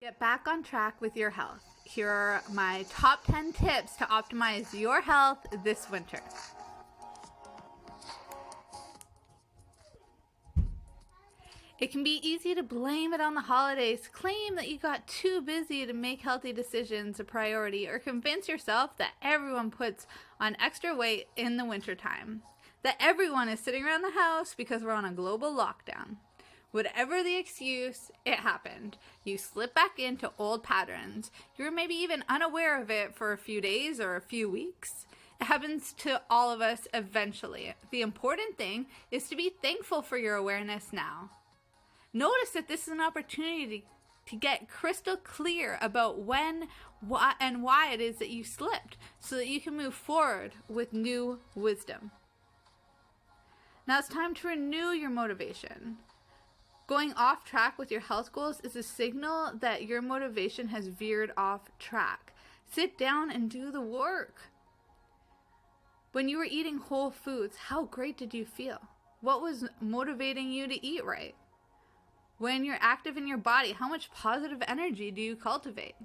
Get back on track with your health. Here are my top 10 tips to optimize your health this winter. It can be easy to blame it on the holidays, claim that you got too busy to make healthy decisions a priority, or convince yourself that everyone puts on extra weight in the wintertime, that everyone is sitting around the house because we're on a global lockdown. Whatever the excuse, it happened. You slip back into old patterns. You're maybe even unaware of it for a few days or a few weeks. It happens to all of us eventually. The important thing is to be thankful for your awareness now. Notice that this is an opportunity to get crystal clear about when, why, and why it is that you slipped, so that you can move forward with new wisdom. Now it's time to renew your motivation. Going off track with your health goals is a signal that your motivation has veered off track. Sit down and do the work. When you were eating whole foods, how great did you feel? What was motivating you to eat right? When you're active in your body, how much positive energy do you cultivate?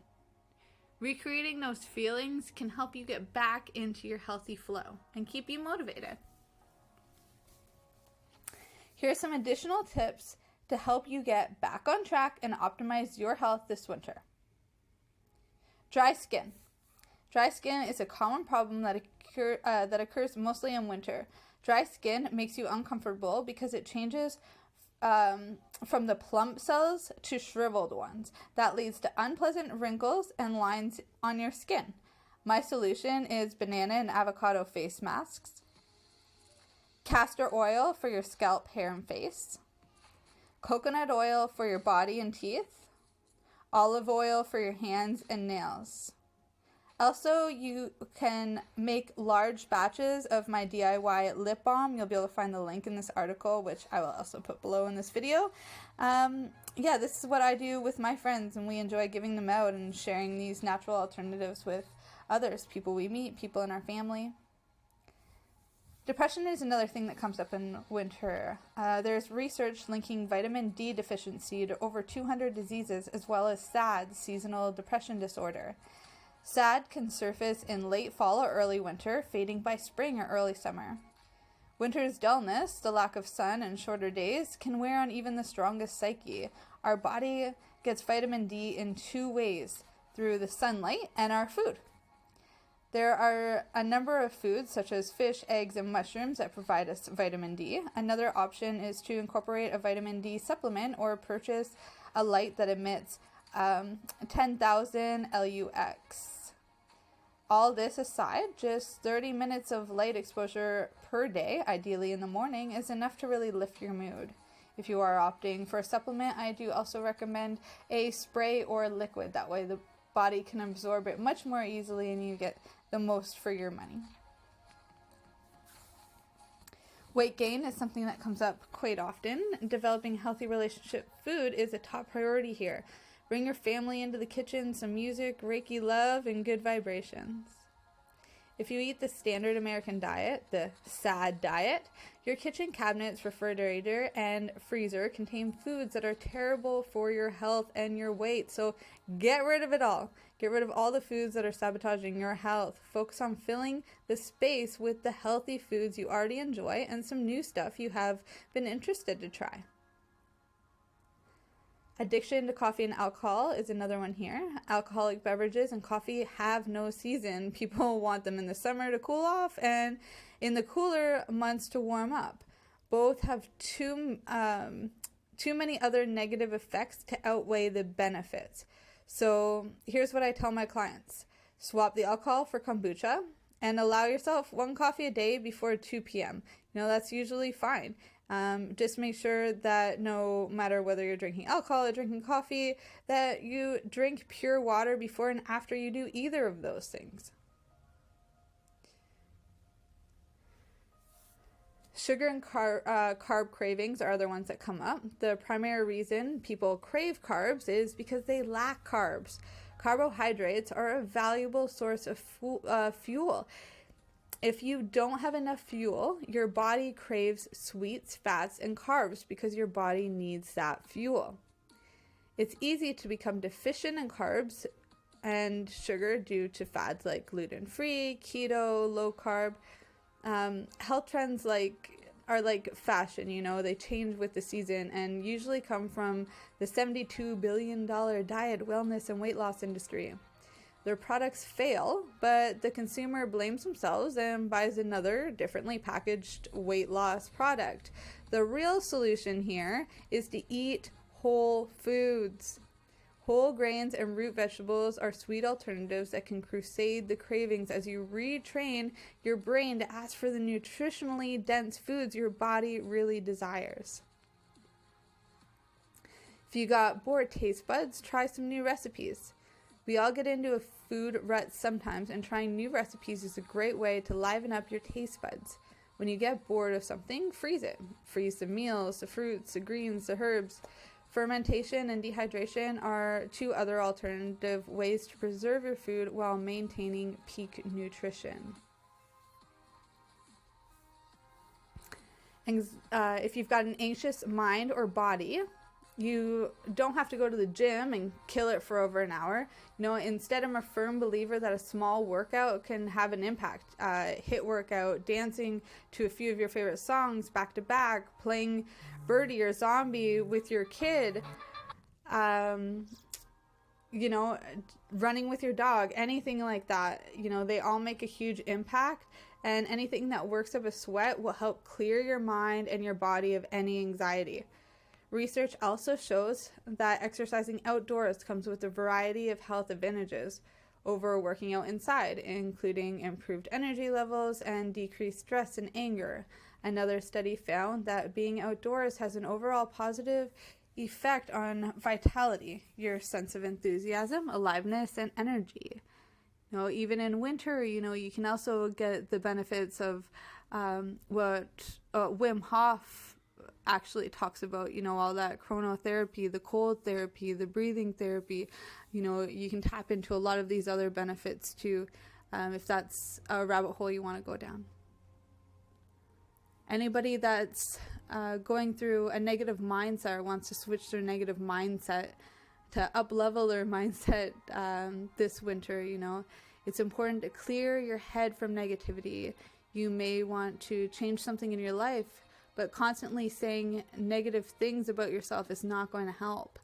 Recreating those feelings can help you get back into your healthy flow and keep you motivated. Here are some additional tips to help you get back on track and optimize your health this winter. Dry skin. Dry skin is a common problem that occurs mostly in winter. Dry skin makes you uncomfortable because it changes from the plump cells to shriveled ones. That leads to unpleasant wrinkles and lines on your skin. My solution is banana and avocado face masks, castor oil for your scalp, hair, and face, coconut oil for your body and teeth, olive oil for your hands and nails. Also, you can make large batches of my DIY lip balm. You'll be able to find the link in this article, which I will also put below in this video. This is what I do with my friends, and we enjoy giving them out and sharing these natural alternatives with others, people we meet, people in our family. Depression is another thing that comes up in winter. There's research linking vitamin D deficiency to over 200 diseases, as well as SAD, seasonal depression disorder. SAD can surface in late fall or early winter, fading by spring or early summer. Winter's dullness, the lack of sun and shorter days, can wear on even the strongest psyche. Our body gets vitamin D in two ways, through the sunlight and our food. There are a number of foods such as fish, eggs, and mushrooms that provide us vitamin D. Another option is to incorporate a vitamin D supplement or purchase a light that emits 10,000 LUX. All this aside, just 30 minutes of light exposure per day, ideally in the morning, is enough to really lift your mood. If you are opting for a supplement, I do also recommend a spray or liquid. That way the body can absorb it much more easily and you get the most for your money. Weight gain is something that comes up quite often. Developing healthy relationship food is a top priority here. Bring your family into the kitchen, some music, Reiki love, and good vibrations. If you eat the standard American diet, the SAD diet, your kitchen cabinets, refrigerator, and freezer contain foods that are terrible for your health and your weight. So get rid of it all. Get rid of all the foods that are sabotaging your health. Focus on filling the space with the healthy foods you already enjoy and some new stuff you have been interested to try. Addiction to coffee and alcohol is another one here. Alcoholic beverages and coffee have no season. People want them in the summer to cool off and in the cooler months to warm up. Both have too many other negative effects to outweigh the benefits. So here's what I tell my clients. Swap the alcohol for kombucha and allow yourself one coffee a day before 2 p.m. That's usually fine. Just make sure that no matter whether you're drinking alcohol or drinking coffee, that you drink pure water before and after you do either of those things. Sugar and carb cravings are other ones that come up. The primary reason people crave carbs is because they lack carbs. Carbohydrates are a valuable source of fuel. If you don't have enough fuel, your body craves sweets, fats, and carbs because your body needs that fuel. It's easy to become deficient in carbs and sugar due to fads like gluten-free, keto, low carb. Health trends are like fashion, they change with the season and usually come from the $72 billion diet, wellness, and weight loss industry. Their products fail, but the consumer blames themselves and buys another differently packaged weight loss product. The real solution here is to eat whole foods. Whole grains and root vegetables are sweet alternatives that can crusade the cravings as you retrain your brain to ask for the nutritionally dense foods your body really desires. If you got bored taste buds, try some new recipes. We all get into a food rut sometimes, and trying new recipes is a great way to liven up your taste buds. When you get bored of something, freeze it. Freeze the meals, the fruits, the greens, the herbs. Fermentation and dehydration are two other alternative ways to preserve your food while maintaining peak nutrition. If you've got an anxious mind or body, you don't have to go to the gym and kill it for over an hour. Instead, I'm a firm believer that a small workout can have an impact. HIIT workout, dancing to a few of your favorite songs back to back, playing Birdie or Zombie with your kid, running with your dog, anything like that. They all make a huge impact, and anything that works up a sweat will help clear your mind and your body of any anxiety. Research also shows that exercising outdoors comes with a variety of health advantages over working out inside, including improved energy levels and decreased stress and anger. Another study found that being outdoors has an overall positive effect on vitality, your sense of enthusiasm, aliveness, and energy. Even in winter, you can also get the benefits of what Wim Hof actually talks about, all that chronotherapy, the cold therapy, the breathing therapy. You can tap into a lot of these other benefits too, if that's a rabbit hole you want to go down. Anybody that's going through a negative mindset or wants to switch their negative mindset to up-level their mindset this winter, it's important to clear your head from negativity. You may want to change something in your life, but constantly saying negative things about yourself is not going to help.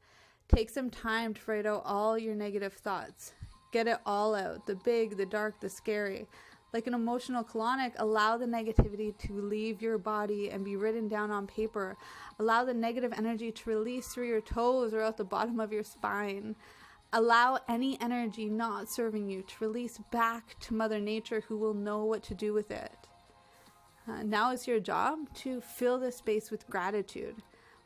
Take some time to write out all your negative thoughts. Get it all out, the big, the dark, the scary. Like an emotional colonic, allow the negativity to leave your body and be written down on paper. Allow the negative energy to release through your toes or out the bottom of your spine. Allow any energy not serving you to release back to Mother Nature, who will know what to do with it. Now is your job to fill this space with gratitude.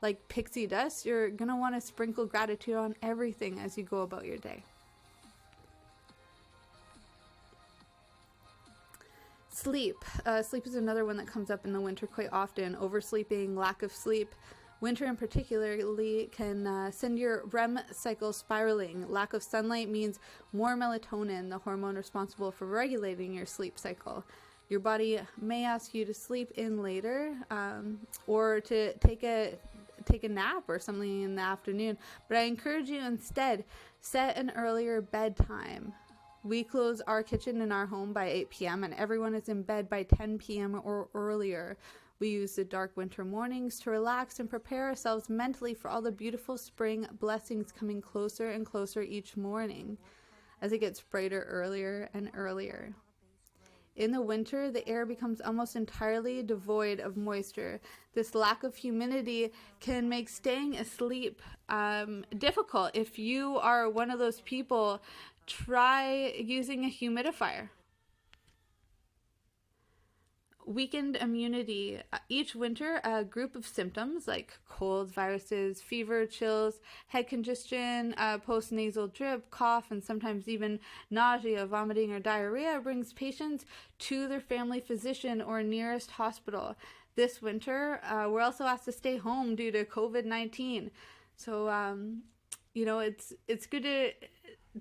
Like pixie dust, you're going to want to sprinkle gratitude on everything as you go about your day. Sleep. Sleep is another one that comes up in the winter quite often. Oversleeping, lack of sleep. Winter in particularly can send your REM cycle spiraling. Lack of sunlight means more melatonin, the hormone responsible for regulating your sleep cycle. Your body may ask you to sleep in later or to take a nap or something in the afternoon. But I encourage you instead, set an earlier bedtime. We close our kitchen in our home by 8 p.m. and everyone is in bed by 10 p.m. or earlier. We use the dark winter mornings to relax and prepare ourselves mentally for all the beautiful spring blessings coming closer and closer each morning as it gets brighter earlier and earlier. In the winter, the air becomes almost entirely devoid of moisture. This lack of humidity can make staying asleep difficult. If you are one of those people, try using a humidifier. Weakened immunity. Each winter, a group of symptoms like colds, viruses, fever, chills, head congestion, post-nasal drip, cough, and sometimes even nausea, vomiting, or diarrhea brings patients to their family physician or nearest hospital. This winter, we're also asked to stay home due to COVID-19. So, it's good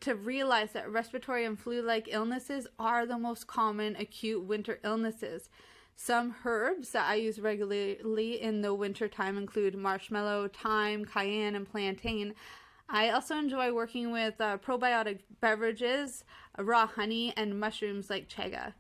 to realize that respiratory and flu-like illnesses are the most common acute winter illnesses. Some herbs that I use regularly in the winter time include marshmallow, thyme, cayenne, and plantain. I also enjoy working with probiotic beverages, raw honey, and mushrooms like chaga.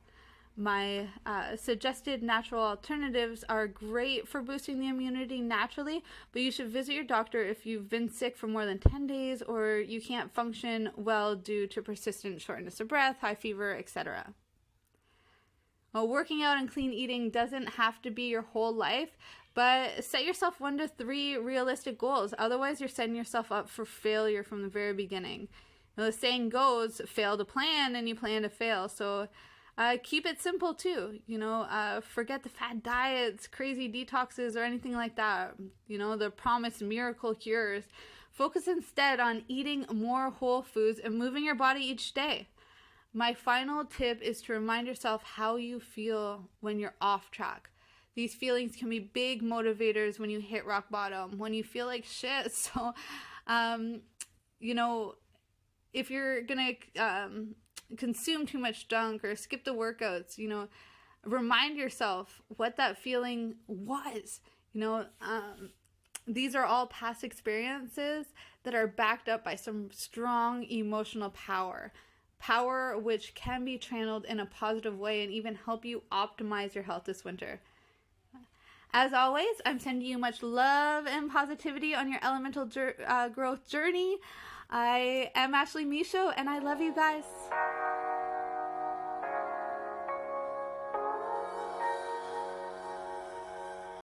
My suggested natural alternatives are great for boosting the immunity naturally, but you should visit your doctor if you've been sick for more than 10 days or you can't function well due to persistent shortness of breath, high fever, etc. Well, working out and clean eating doesn't have to be your whole life, but set yourself 1 to 3 realistic goals. Otherwise, you're setting yourself up for failure from the very beginning. The saying goes, fail to plan and you plan to fail. So keep it simple too. Forget the fad diets, crazy detoxes, or anything like that. The promised miracle cures. Focus instead on eating more whole foods and moving your body each day. My final tip is to remind yourself how you feel when you're off track. These feelings can be big motivators when you hit rock bottom, when you feel like shit. So, if you're going to consume too much junk or skip the workouts, remind yourself what that feeling was. These are all past experiences that are backed up by some strong emotional power which can be channeled in a positive way and even help you optimize your health this winter. As always, I'm sending you much love and positivity on your elemental growth journey. I am Ashley Michaud, and I love you guys.